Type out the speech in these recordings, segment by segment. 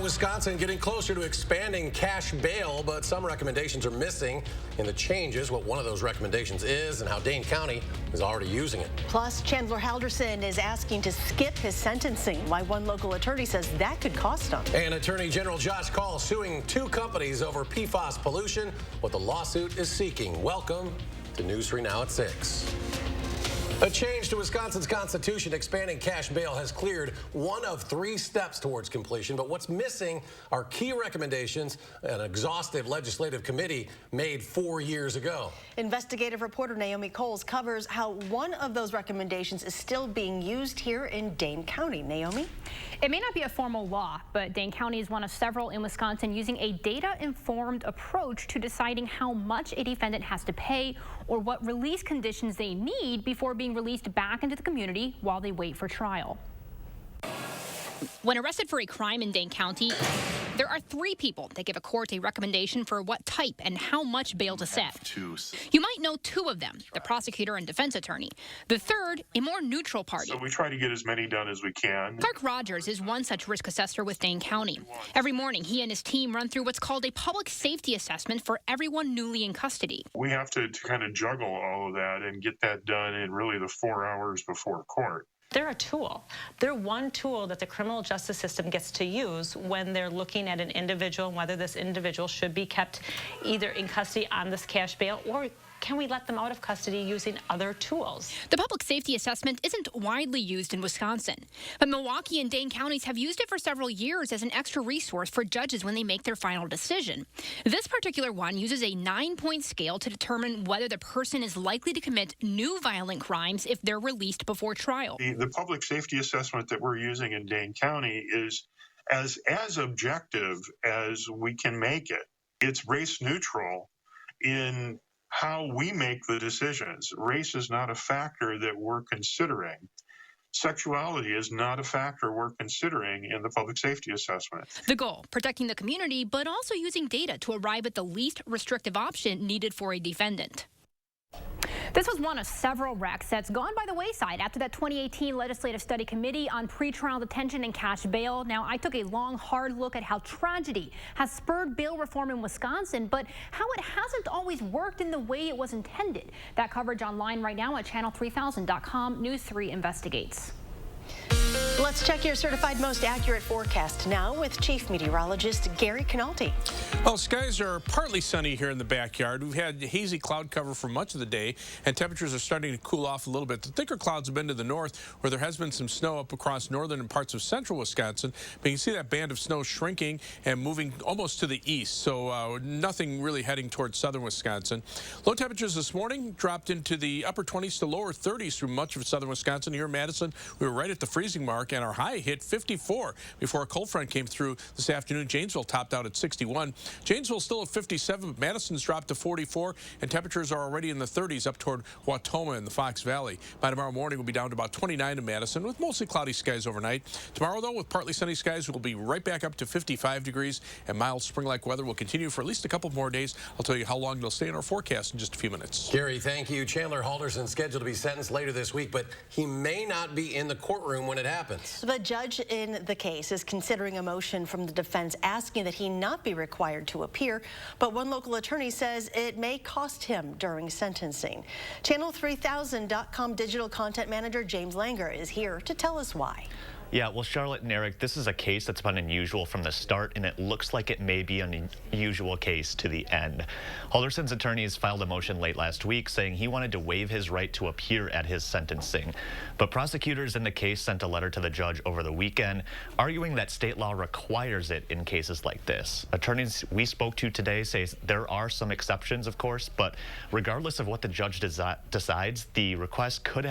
Wisconsin getting closer to expanding cash bail, but some recommendations are missing in the changes, what one of those recommendations is and how Dane County is already using it. Plus, Chandler Halderson is asking to skip his sentencing, why one local attorney says that could cost him. And Attorney General Josh Call suing 2 companies over PFAS pollution, what the lawsuit is seeking. Welcome to News 3 Now at 6. A change to Wisconsin's Constitution expanding cash bail has cleared 1 of 3 steps towards completion, but what's missing are key recommendations an exhaustive legislative committee made 4 years ago. Investigative reporter Naomi Coles covers how one of those recommendations is still being used here in Dane County. Naomi? It may not be a formal law, but Dane County is one of several in Wisconsin using a data-informed approach to deciding how much a defendant has to pay or what release conditions they need before being released back into the community while they wait for trial. When arrested for a crime in Dane County, there are 3 people that give a court a recommendation for what type and how much bail to set. You might know 2 of them, the prosecutor and defense attorney. The third, a more neutral party. So we try to get as many done as we can. Clark Rogers is one such risk assessor with Dane County. Every morning, he and his team run through what's called a public safety assessment for everyone newly in custody. We have to kind of juggle all of that and get that done in really the 4 hours before court. They're a tool. They're one tool that the criminal justice system gets to use when they're looking at an individual and whether this individual should be kept either in custody on this cash bail or can we let them out of custody using other tools? The public safety assessment isn't widely used in Wisconsin, but Milwaukee and Dane counties have used it for several years as an extra resource for judges when they make their final decision. This particular one uses a 9-point scale to determine whether the person is likely to commit new violent crimes if they're released before trial. The public safety assessment that we're using in Dane County is as objective as we can make it. It's race neutral in how we make the decisions. Race is not a factor that we're considering. Sexuality is not a factor we're considering in the public safety assessment. The goal, protecting the community, but also using data to arrive at the least restrictive option needed for a defendant. This was one of several wrecks that's gone by the wayside after that 2018 Legislative Study Committee on Pretrial Detention and Cash Bail. Now, I took a long, hard look at how tragedy has spurred bail reform in Wisconsin, but how it hasn't always worked in the way it was intended. That coverage online right now at channel3000.com. News 3 investigates. Let's check your certified most accurate forecast now with Chief Meteorologist Gary Canalti. Well, skies are partly sunny here in the backyard. We've had hazy cloud cover for much of the day, and temperatures are starting to cool off a little bit. The thicker clouds have been to the north, where there has been some snow up across northern and parts of central Wisconsin. But you can see that band of snow shrinking and moving almost to the east, so nothing really heading towards southern Wisconsin. Low temperatures this morning dropped into the upper 20s to lower 30s through much of southern Wisconsin. Here in Madison, we were right at the freezing mark, and our high hit 54 before a cold front came through this afternoon. Janesville topped out at 61. Janesville still at 57, but Madison's dropped to 44, and temperatures are already in the 30s up toward Wautoma in the Fox Valley. By tomorrow morning, we'll be down to about 29 in Madison with mostly cloudy skies overnight. Tomorrow, though, with partly sunny skies, we'll be right back up to 55 degrees, and mild spring-like weather will continue for at least a couple more days. I'll tell you how long it'll stay in our forecast in just a few minutes. Gary, thank you. Chandler Halderson scheduled to be sentenced later this week, but he may not be in the courtroom when it happens. The judge in the case is considering a motion from the defense asking that he not be required to appear, but one local attorney says it may cost him during sentencing. Channel3000.com digital content manager James Langer is here to tell us why. Yeah, well, Charlotte and Eric, this is a case that's been unusual from the start, and it looks like it may be an unusual case to the end. Halderson's attorneys filed a motion late last week saying he wanted to waive his right to appear at his sentencing. But prosecutors in the case sent a letter to the judge over the weekend arguing that state law requires it in cases like this. Attorneys we spoke to today say there are some exceptions, of course, but regardless of what the judge decides, the request could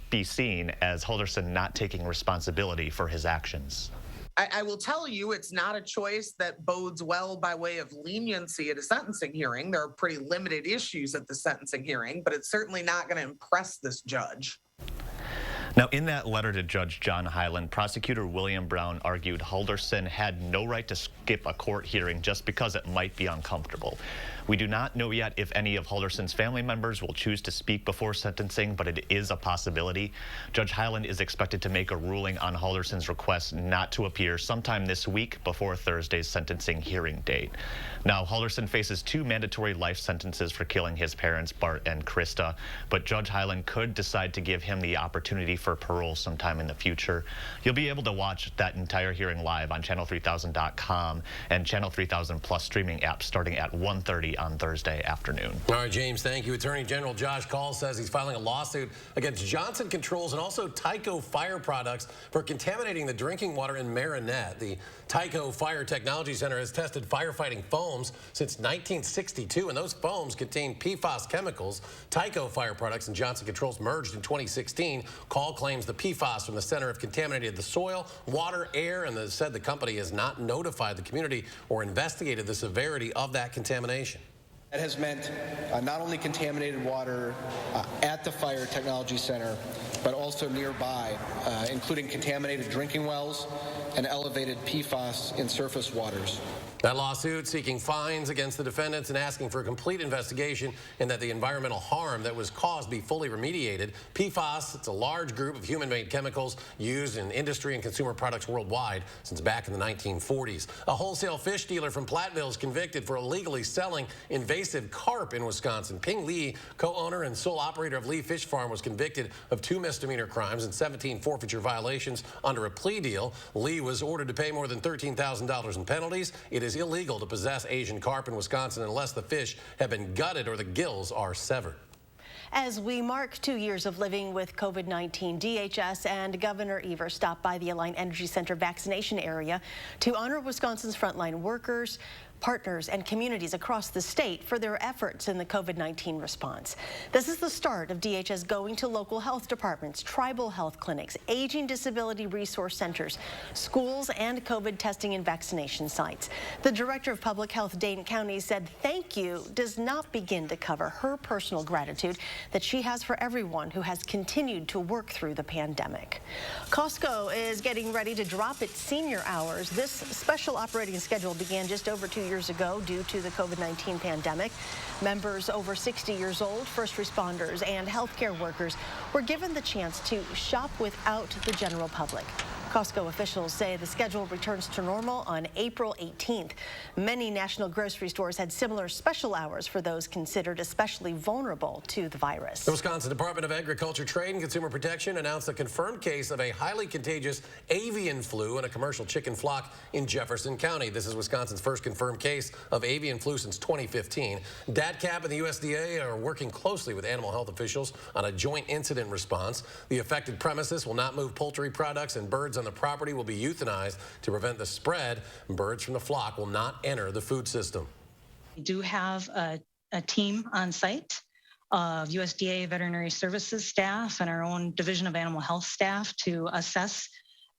be seen as Halderson not taking responsibility for his actions. I will tell you, it's not a choice that bodes well by way of leniency at a sentencing hearing. There are pretty limited issues at the sentencing hearing, but it's certainly not going to impress this judge. Now, in that letter to Judge John Hyland, prosecutor William Brown argued Halderson had no right to skip a court hearing just because it might be uncomfortable. We do not know yet if any of Halderson's family members will choose to speak before sentencing, but it is a possibility. Judge Hyland is expected to make a ruling on Halderson's request not to appear sometime this week before Thursday's sentencing hearing date. Now, Halderson faces 2 mandatory life sentences for killing his parents, Bart and Krista, but Judge Hyland could decide to give him the opportunity for parole sometime in the future. You'll be able to watch that entire hearing live on channel3000.com and Channel 3000 Plus streaming app starting at 1:30 on Thursday afternoon. All right, James, thank you. Attorney General Josh Call says he's filing a lawsuit against Johnson Controls and also Tyco Fire Products for contaminating the drinking water in Marinette. The Tyco Fire Technology Center has tested firefighting foams since 1962, and those foams contain PFAS chemicals. Tyco Fire Products and Johnson Controls merged in 2016. Call claims the PFAS from the center have contaminated the soil, water, air, and said the company has not notified the community or investigated the severity of that contamination. That has meant not only contaminated water at the Fire Technology Center, but also nearby, including contaminated drinking wells and elevated PFAS in surface waters. That lawsuit seeking fines against the defendants and asking for a complete investigation and that the environmental harm that was caused be fully remediated. PFAS, it's a large group of human-made chemicals used in industry and consumer products worldwide since back in the 1940s. A wholesale fish dealer from Platteville is convicted for illegally selling invasive carp in Wisconsin. Ping Lee, co-owner and sole operator of Lee Fish Farm, was convicted of 2 misdemeanor crimes and 17 forfeiture violations under a plea deal. Lee was ordered to pay more than $13,000 in penalties. It is illegal to possess Asian carp in Wisconsin unless the fish have been gutted or the gills are severed. As we mark 2 years of living with COVID-19, DHS and Governor Evers stopped by the Alliant Energy Center vaccination area to honor Wisconsin's frontline workers, partners, and communities across the state for their efforts in the COVID-19 response. This is the start of DHS going to local health departments, tribal health clinics, aging disability resource centers, schools, and COVID testing and vaccination sites. The Director of Public Health, Dane County, said thank you does not begin to cover her personal gratitude that she has for everyone who has continued to work through the pandemic. Costco is getting ready to drop its senior hours. This special operating schedule began just over 2 years ago due to the COVID-19 pandemic. Members over 60 years old, first responders, and healthcare workers were given the chance to shop without the general public. Costco officials say the schedule returns to normal on April 18th. Many national grocery stores had similar special hours for those considered especially vulnerable to the virus. The Wisconsin Department of Agriculture, Trade, and Consumer Protection announced a confirmed case of a highly contagious avian flu in a commercial chicken flock in Jefferson County. This is Wisconsin's first confirmed case of avian flu since 2015. DATCAP and the USDA are working closely with animal health officials on a joint incident response. The affected premises will not move poultry products, and birds on the property will be euthanized to prevent the spread. Birds from the flock will not enter the food system. We do have a team on site of USDA veterinary services staff and our own Division of Animal Health staff to assess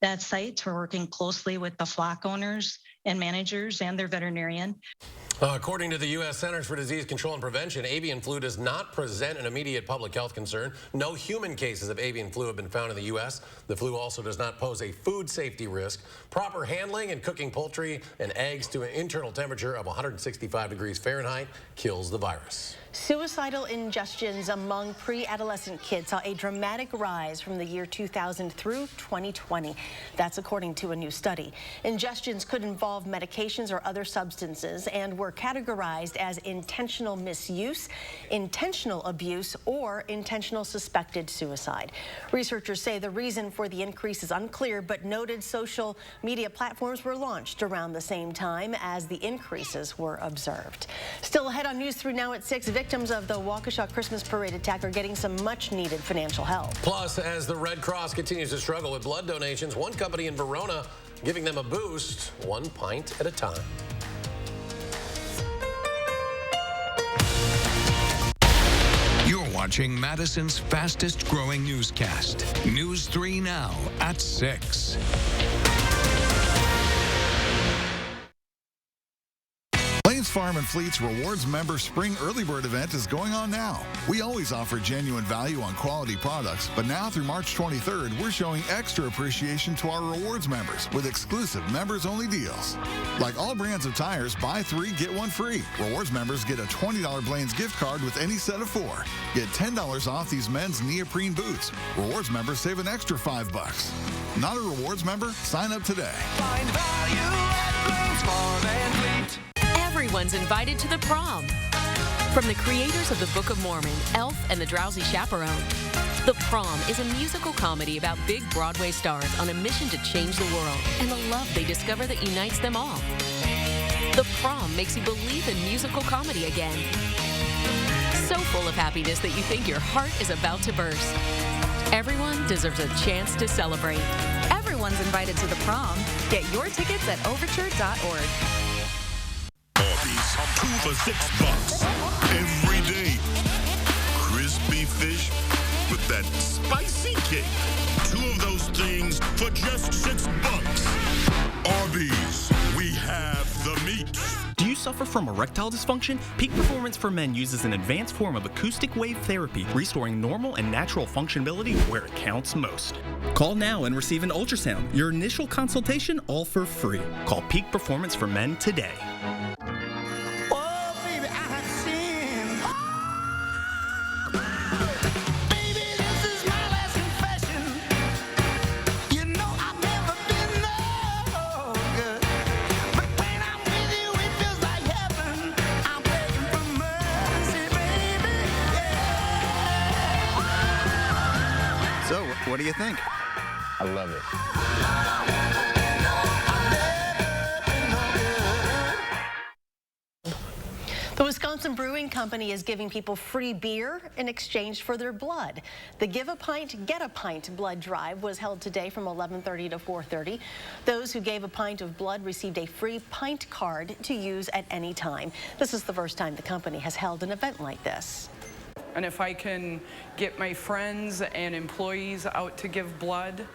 that site. We're working closely with the flock owners and managers and their veterinarian. According to the U.S. Centers for Disease Control and Prevention, avian flu does not present an immediate public health concern. No human cases of avian flu have been found in the U.S. The flu also does not pose a food safety risk. Proper handling and cooking poultry and eggs to an internal temperature of 165 degrees Fahrenheit kills the virus. Suicidal ingestions among pre-adolescent kids saw a dramatic rise from the year 2000 through 2020. That's according to a new study. Ingestions could involve medications or other substances and were categorized as intentional misuse, intentional abuse, or intentional suspected suicide. Researchers say the reason for the increase is unclear, but noted social media platforms were launched around the same time as the increases were observed. Still ahead on News 3 Now at 6, victims of the Waukesha Christmas Parade attack are getting some much-needed financial help. Plus, as the Red Cross continues to struggle with blood donations, one company in Verona giving them a boost, 1 pint at a time. You're watching Madison's fastest-growing newscast, News 3 Now at 6. Ford's Farm and Fleet's Rewards Member Spring Early Bird event is going on now. We always offer genuine value on quality products, but now through March 23rd, we're showing extra appreciation to our rewards members with exclusive members-only deals. Like all brands of tires, buy 3, get 1 free. Rewards members get a $20 Blaine's gift card with any set of 4. Get $10 off these men's neoprene boots. Rewards members save an extra $5. Not a rewards member? Sign up today. Find value at Blaine's Farm and Fleet. Everyone's invited to the prom. From the creators of the Book of Mormon, Elf, and the Drowsy Chaperone, The Prom is a musical comedy about big Broadway stars on a mission to change the world and the love they discover that unites them all. The Prom makes you believe in musical comedy again. So full of happiness that you think your heart is about to burst. Everyone deserves a chance to celebrate. Everyone's invited to the prom. Get your tickets at overture.org. Arby's, 2 for $6 every day. Crispy fish with that spicy kick. 2 of those things for just $6. Arby's, we have the meat. Do you suffer from erectile dysfunction? Peak Performance for Men uses an advanced form of acoustic wave therapy, restoring normal and natural functionality where it counts most. Call now and receive an ultrasound. Your initial consultation all for free. Call Peak Performance for Men today. What do you think? I love it. The Wisconsin Brewing Company is giving people free beer in exchange for their blood. The Give a Pint, Get a Pint blood drive was held today from 11:30 to 4:30. Those who gave a pint of blood received a free pint card to use at any time. This is the first time the company has held an event like this. And if I can get my friends and employees out to give blood,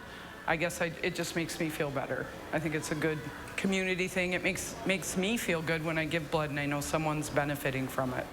I guess it just makes me feel better. I think it's a good community thing. It makes me feel good when I give blood and I know someone's benefiting from it.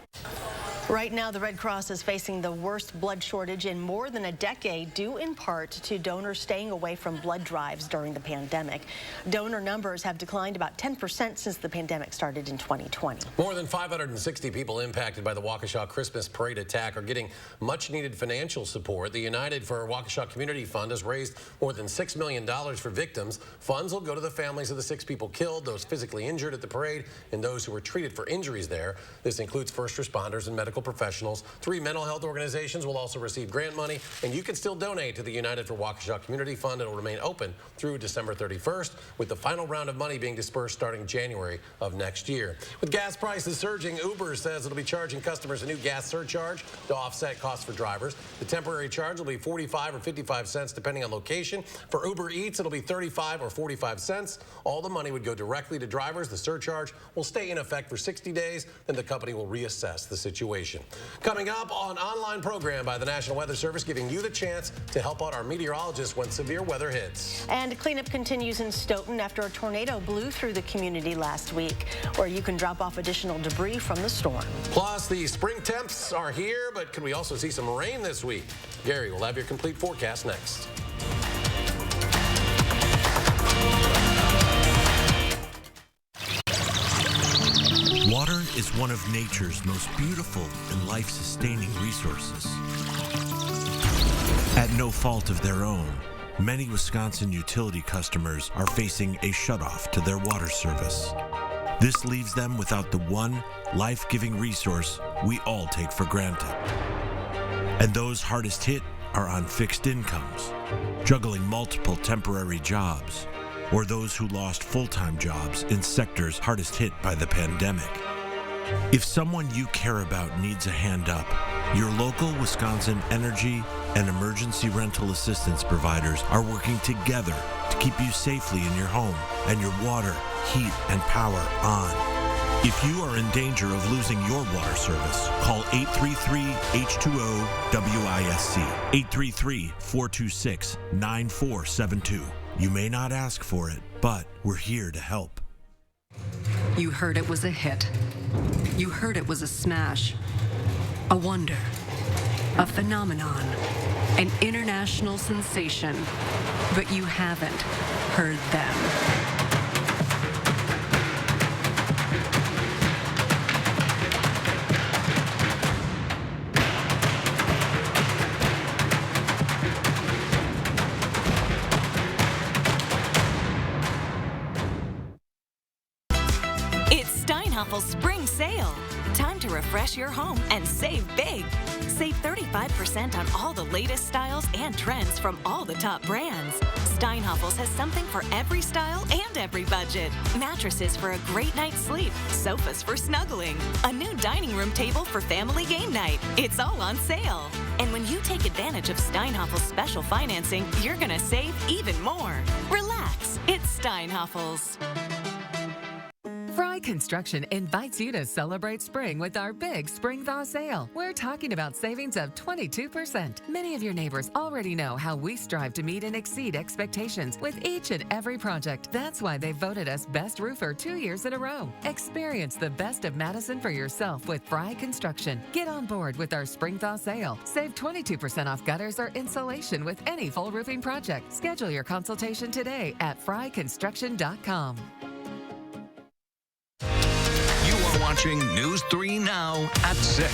Right now, the Red Cross is facing the worst blood shortage in more than a decade, due in part to donors staying away from blood drives during the pandemic. Donor numbers have declined about 10% since the pandemic started in 2020. More than 560 people impacted by the Waukesha Christmas parade attack are getting much-needed financial support. The United for Waukesha Community Fund has raised more than $6 million for victims. Funds will go to the families of the 6 people killed, those physically injured at the parade, and those who were treated for injuries there. This includes first responders and medical professionals. 3 mental health organizations will also receive grant money, and you can still donate to the United for Waukesha Community Fund. It will remain open through December 31st, with the final round of money being dispersed starting January of next year. With gas prices surging, Uber says it'll be charging customers a new gas surcharge to offset costs for drivers. The temporary charge will be 45 or 55 cents depending on location. For Uber Eats, it'll be 35 or 45 cents. All the money would go directly to drivers. The surcharge will stay in effect for 60 days, then the company will reassess the situation. Coming up on online program by the National Weather Service, giving you the chance to help out our meteorologists when severe weather hits. And cleanup continues in Stoughton after a tornado blew through the community last week, where you can drop off additional debris from the storm. Plus, the spring temps are here, but could we also see some rain this week? Gary will have your complete forecast next. Water is one of nature's most beautiful and life-sustaining resources. At no fault of their own, many Wisconsin utility customers are facing a shutoff to their water service. This leaves them without the one life-giving resource we all take for granted. And those hardest hit are on fixed incomes, juggling multiple temporary jobs, or those who lost full-time jobs in sectors hardest hit by the pandemic. If someone you care about needs a hand up, your local Wisconsin energy and emergency rental assistance providers are working together to keep you safely in your home and your water, heat, and power on. If you are in danger of losing your water service, call 833-H2O-WISC, 833-426-9472. You may not ask for it, but we're here to help. You heard it was a hit. You heard it was a smash, a wonder, a phenomenon, an international sensation, but you haven't heard them. Spring sale. Time to refresh your home and save big. Save 35% on all the latest styles and trends from all the top brands. Steinhafels has something for every style and every budget. Mattresses for a great night's sleep. Sofas for snuggling. A new dining room table for family game night. It's all on sale. And when you take advantage of Steinhafels special financing, you're gonna save even more. Relax. It's Steinhafels. Fry Construction invites you to celebrate spring with our big Spring Thaw sale. We're talking about savings of 22%. Many of your neighbors already know how we strive to meet and exceed expectations with each and every project. That's why they voted us Best Roofer 2 years in a row. Experience the best of Madison for yourself with Fry Construction. Get on board with our Spring Thaw sale. Save 22% off gutters or insulation with any full roofing project. Schedule your consultation today at fryconstruction.com. Watching News 3 Now at 6.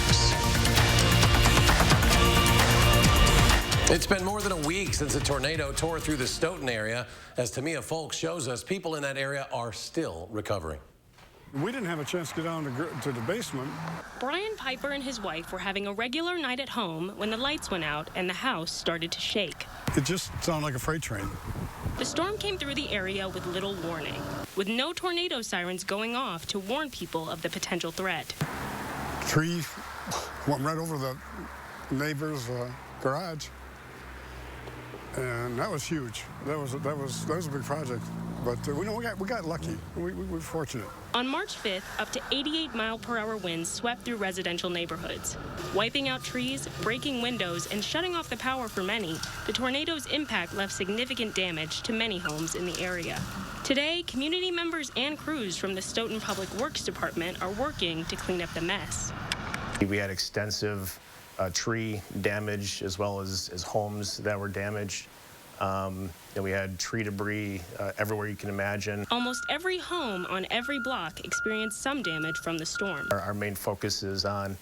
It's been more than a week since a tornado tore through the Stoughton area. As Tamia Folks shows us, people in that area are still recovering. We didn't have a chance to get down to the basement. Brian Piper and his wife were having a regular night at home when the lights went out and the house started to shake. It just sounded like a freight train. The storm came through the area with little warning, with no tornado sirens going off to warn people of the potential threat. Tree went right over the neighbor's garage, and that was huge. That was a big project. But we got lucky. We were fortunate. On March 5th, up to 88-mile-per-hour winds swept through residential neighborhoods. Wiping out trees, breaking windows, and shutting off the power for many, the tornado's impact left significant damage to many homes in the area. Today, community members and crews from the Stoughton Public Works Department are working to clean up the mess. We had extensive tree damage as well as homes that were damaged. And we had tree debris everywhere you can imagine. Almost every home on every block experienced some damage from the storm. Our main focus is on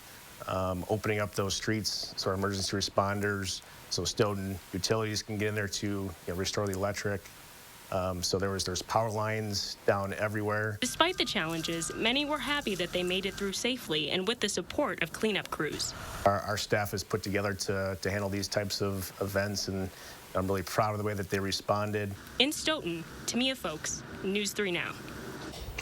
opening up those streets so our emergency responders, so Stoughton utilities can get in there to restore the electric. So there's power lines down everywhere. Despite the challenges, many were happy that they made it through safely and with the support of cleanup crews. Our staff is put together to handle these types of events, and I'm really proud of the way that they responded. In Stoughton, Tamia Folks, News 3 Now.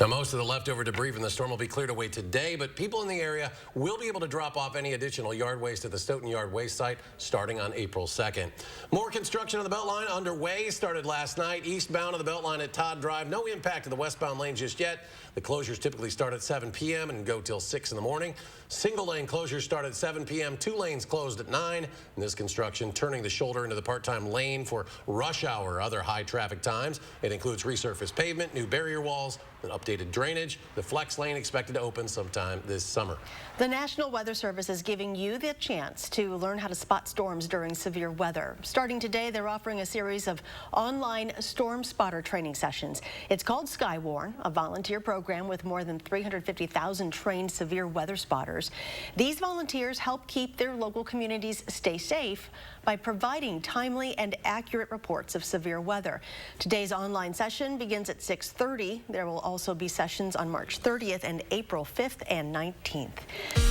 Now, most of the leftover debris from the storm will be cleared away today, but people in the area will be able to drop off any additional yard waste at the Stoughton Yard Waste site starting on April 2nd. More construction on the Beltline underway. Started last night. Eastbound on the Beltline at Todd Drive. No impact to the westbound lane just yet. The closures typically start at 7 p.m. and go till 6 in the morning. Single lane closures start at 7 p.m. 2 lanes closed at 9. And this construction turning the shoulder into the part-time lane for rush hour, other high traffic times. It includes resurfaced pavement, new barrier walls, and updated drainage. The flex lane expected to open sometime this summer. The National Weather Service is giving you the chance to learn how to spot storms during severe weather. Starting today, they're offering a series of online storm spotter training sessions. It's called Skywarn, a volunteer program with more than 350,000 trained severe weather spotters. These volunteers help keep their local communities stay safe by providing timely and accurate reports of severe weather. Today's online session begins at 6:30. There will also be sessions on March 30th and April 5th and 19th.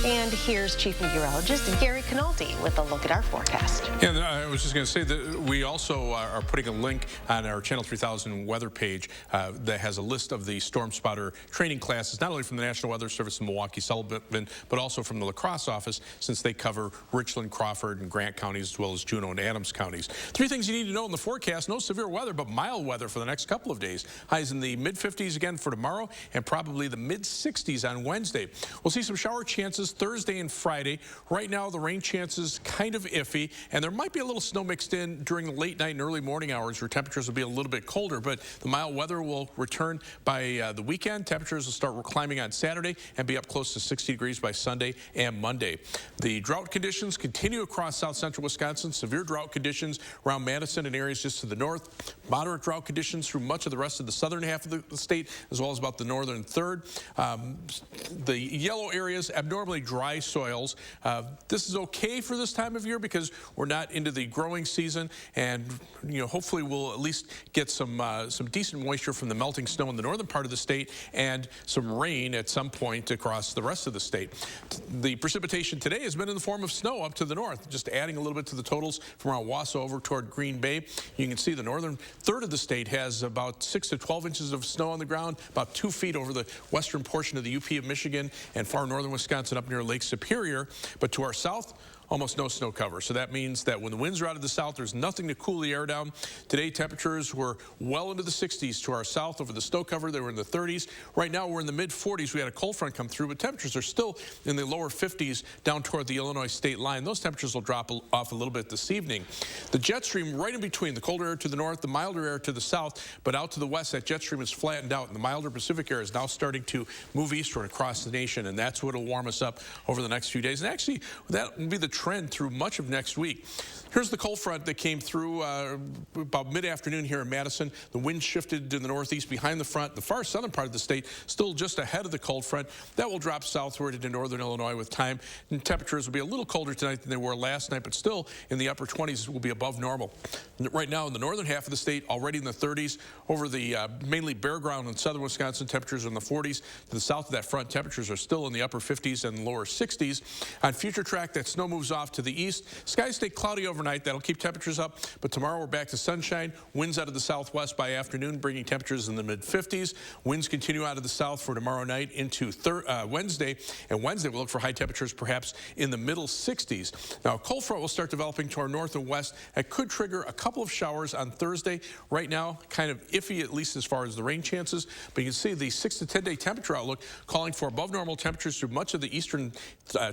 And here's Chief Meteorologist Gary Canaldi with a look at our forecast. Yeah, I was just going to say that we also are putting a link on our Channel 3000 weather page that has a list of the storm spotter training classes, not only from the National Weather Service in Milwaukee, Sullivan, but also from the La Crosse office, since they cover Richland, Crawford, and Grant counties, as well as Juneau and Adams counties. 3 things you need to know in the forecast: no severe weather, but mild weather for the next couple of days. Highs in the mid-50s again for tomorrow. tomorrow and probably the mid-60s on Wednesday. We'll see some shower chances Thursday and Friday. Right now, the rain chances kind of iffy, and there might be a little snow mixed in during the late night and early morning hours where temperatures will be a little bit colder, but the mild weather will return by the weekend. Temperatures will start climbing on Saturday and be up close to 60 degrees by Sunday and Monday. The drought conditions continue across south central Wisconsin. Severe drought conditions around Madison and areas just to the north. Moderate drought conditions through much of the rest of the southern half of the state, as well as about the northern third. The yellow areas, abnormally dry soils. This is okay for this time of year because we're not into the growing season, and hopefully we'll at least get some decent moisture from the melting snow in the northern part of the state and some rain at some point across the rest of the state. The precipitation today has been in the form of snow up to the north, just adding a little bit to the totals from around Wausau over toward Green Bay. You can see the northern third of the state has about 6 to 12 inches of snow on the ground, about 2 feet over the western portion of the UP of Michigan and far northern Wisconsin up near Lake Superior. But to our south, almost no snow cover. So that means that when the winds are out of the south, there's nothing to cool the air down. Today, temperatures were well into the 60s to our south over the snow cover. They were in the 30s. Right now, we're in the mid-40s. We had a cold front come through, but temperatures are still in the lower 50s down toward the Illinois state line. Those temperatures will drop off a little bit this evening. The jet stream right in between, the colder air to the north, the milder air to the south, but out to the west, that jet stream is flattened out, and the milder Pacific air is now starting to move eastward across the nation, and that's what will warm us up over the next few days. And actually, that will be the trend through much of next week. Here's the cold front that came through about mid-afternoon here in Madison. The wind shifted to the northeast behind the front. The far southern part of the state still just ahead of the cold front. That will drop southward into northern Illinois with time. And temperatures will be a little colder tonight than they were last night, but still in the upper 20s will be above normal. Right now in the northern half of the state, already in the 30s. Over the mainly bare ground in southern Wisconsin, temperatures are in the 40s. To the south of that front, temperatures are still in the upper 50s and lower 60s. On future track, that snow moves off to the east. Skies stay cloudy overnight. That'll keep temperatures up, but tomorrow we're back to sunshine. Winds out of the southwest by afternoon, bringing temperatures in the mid-50s. Winds continue out of the south for tomorrow night into Wednesday, and Wednesday we'll look for high temperatures perhaps in the middle 60s. Now, a cold front will start developing to our north and west. That could trigger a couple of showers on Thursday. Right now, kind of iffy, at least as far as the rain chances, but you can see the 6 to 10 day temperature outlook calling for above normal temperatures through much of the eastern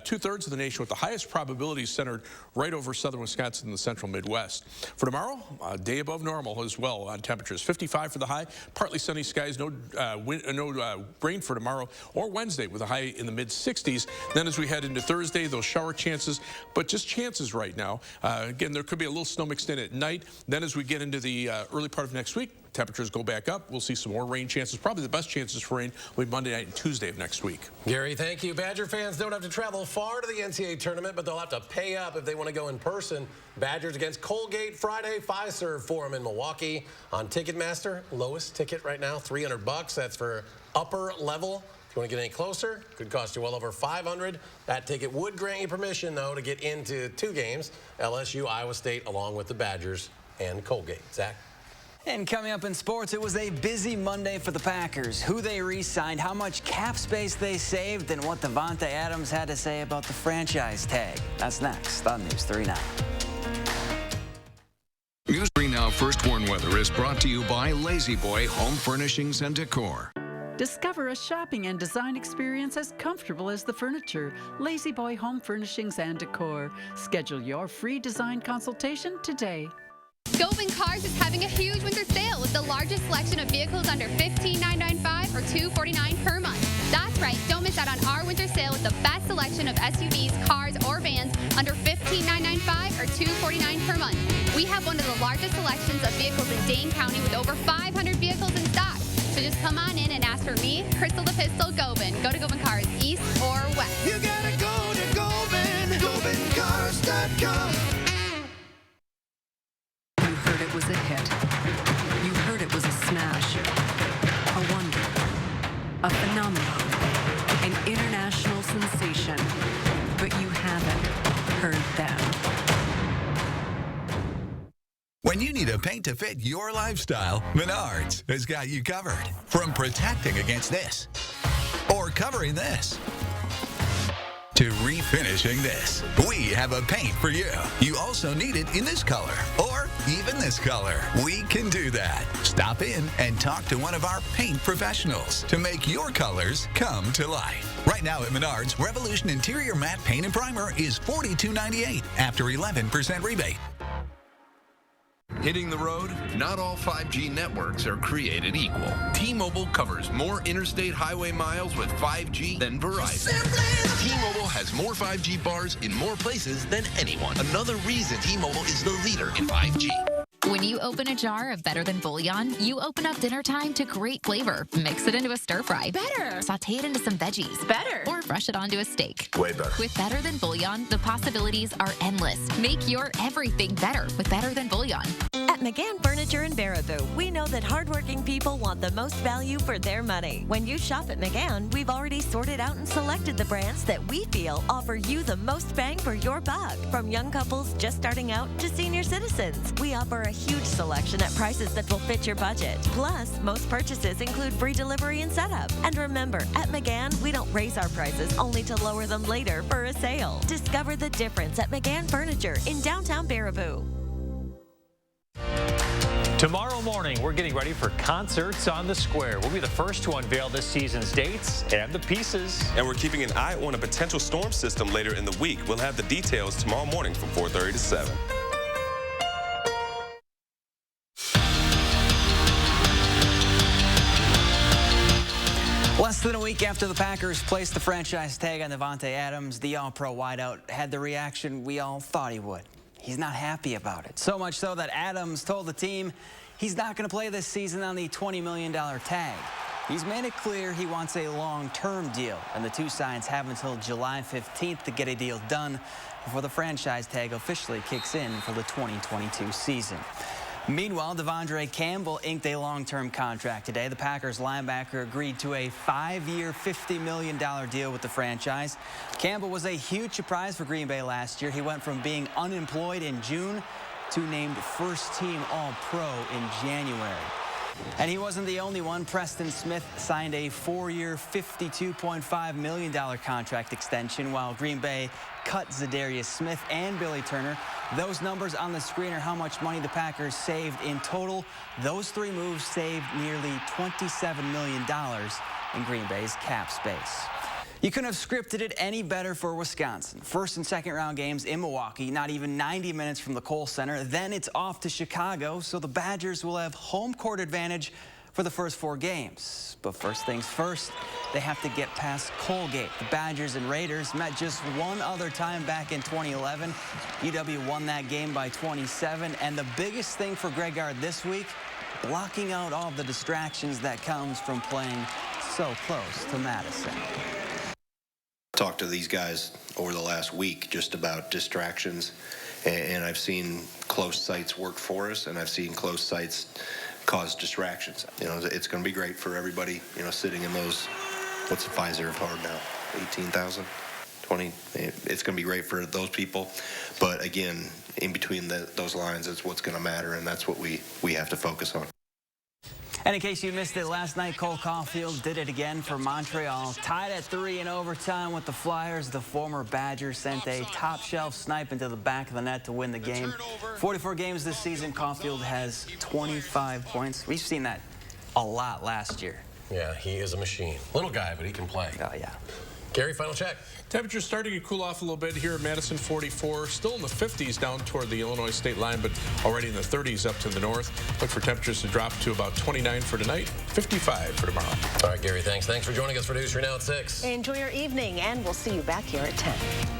two-thirds of the nation, with the highest probabilities centered right over southern Wisconsin and the central Midwest. For tomorrow, a day above normal as well on temperatures. 55 for the high, partly sunny skies, no rain for tomorrow or Wednesday with a high in the mid-60s. Then as we head into Thursday, those shower chances, but just chances right now. Again, there could be a little snow mixed in at night. Then as we get into the early part of next week, temperatures go back up. We'll see some more rain chances. Probably the best chances for rain will be Monday night and Tuesday of next week. Gary, thank you. Badger fans don't have to travel far to the NCAA tournament, but they'll have to pay up if they want to go in person. Badgers against Colgate Friday, Fiserv Forum in Milwaukee on Ticketmaster. Lowest ticket right now, $300. That's for upper level. If you want to get any closer, could cost you well over $500. That ticket would grant you permission, though, to get into 2 games, LSU, Iowa State, along with the Badgers and Colgate. Zach? And coming up in sports, it was a busy Monday for the Packers. Who they re-signed, how much cap space they saved, and what Devontae Adams had to say about the franchise tag. That's next on News 3 Now. News 3 Now First Warn Weather is brought to you by Lazy Boy Home Furnishings and Decor. Discover a shopping and design experience as comfortable as the furniture. Lazy Boy Home Furnishings and Decor. Schedule your free design consultation today. Govan Cars is having a huge winter sale with the largest selection of vehicles under $15,995 or $249 per month. That's right, don't miss out on our winter sale with the best selection of SUVs, cars, or vans under $15,995 or $249 per month. We have one of the largest selections of vehicles in Dane County with over 500 vehicles in stock. So just come on in and ask for me, Crystal the Pistol, Govan. Go to Govan Cars, east or west. You gotta go to Govan, GovanCars.com. It was a hit. You heard it was a smash, a wonder, a phenomenon, an international sensation, but you haven't heard them. When you need a paint to fit your lifestyle, Menards has got you covered. From protecting against this or covering this to refinishing this. We have a paint for you. You also need it in this color or even this color. We can do that. Stop in and talk to one of our paint professionals to make your colors come to life. Right now at Menards, Revolution Interior Matte Paint and Primer is $42.98 after 11% rebate. Hitting the road? Not all 5G networks are created equal. T-Mobile covers more interstate highway miles with 5G than Verizon. T-Mobile has more 5G bars in more places than anyone. Another reason T-Mobile is the leader in 5G. When you open a jar of Better Than Bouillon, you open up dinner time to great flavor. Mix it into a stir fry. Better. Saute it into some veggies. Better. Or brush it onto a steak. Way better. With Better Than Bouillon, the possibilities are endless. Make your everything better with Better Than Bouillon. At McGann Furniture in Baraboo, we know that hardworking people want the most value for their money. When you shop at McGann, we've already sorted out and selected the brands that we feel offer you the most bang for your buck. From young couples just starting out to senior citizens, we offer a huge selection at prices that will fit your budget. Plus, most purchases include free delivery and setup. And remember, at McGann, we don't raise our prices only to lower them later for a sale. Discover the difference at McGann Furniture in downtown Baraboo. Tomorrow morning, we're getting ready for Concerts on the Square. We'll be the first to unveil this season's dates and the pieces. And we're keeping an eye on a potential storm system later in the week. We'll have the details tomorrow morning from 4:30 to 7. Less than a week after the Packers placed the franchise tag on Davante Adams, the All-Pro wideout had the reaction we all thought he would. He's not happy about it. So much so that Adams told the team he's not going to play this season on the $20 million tag. He's made it clear he wants a long-term deal, and the two sides have until July 15th to get a deal done before the franchise tag officially kicks in for the 2022 season. Meanwhile, Devondre Campbell inked a long-term contract today. The Packers linebacker agreed to a 5-year, $50 million deal with the franchise. Campbell was a huge surprise for Green Bay last year. He went from being unemployed in June to named first-team All-Pro in January. And he wasn't the only one. Preston Smith signed a 4-year, $52.5 million contract extension, while Green Bay cut Zadarius Smith and Billy Turner. Those numbers on the screen are how much money the Packers saved in total. Those three moves saved nearly $27 million in Green Bay's cap space. You couldn't have scripted it any better for Wisconsin. First and second round games in Milwaukee, not even 90 minutes from the Kohl Center. Then it's off to Chicago, so the Badgers will have home court advantage for the first 4 games. But first things first, they have to get past Colgate. The Badgers and Raiders met just one other time back in 2011. UW won that game by 27. And the biggest thing for Greg Gard this week, blocking out all the distractions that comes from playing so close to Madison. Talked to these guys over the last week just about distractions, and I've seen close sites work for us, and I've seen close sites cause distractions. You know, it's going to be great for everybody, you know, sitting in those, what's the Pfizer hard now, 18,000, 20, it's going to be great for those people. But again, in between those lines is what's going to matter, and that's what we have to focus on. And in case you missed it last night, Cole Caulfield did it again for Montreal. Tied at 3 in overtime with the Flyers. The former Badger sent a top-shelf snipe into the back of the net to win the game. 44 games this season, Caulfield has 25 points. We've seen that a lot last year. Yeah, he is a machine. Little guy, but he can play. Oh, yeah. Gary, final check. Temperatures starting to cool off a little bit here at Madison, 44. Still in the 50s down toward the Illinois state line, but already in the 30s up to the north. Look for temperatures to drop to about 29 for tonight, 55 for tomorrow. All right, Gary, thanks. Thanks for joining us for News 3 Now at 6. Enjoy your evening, and we'll see you back here at 10.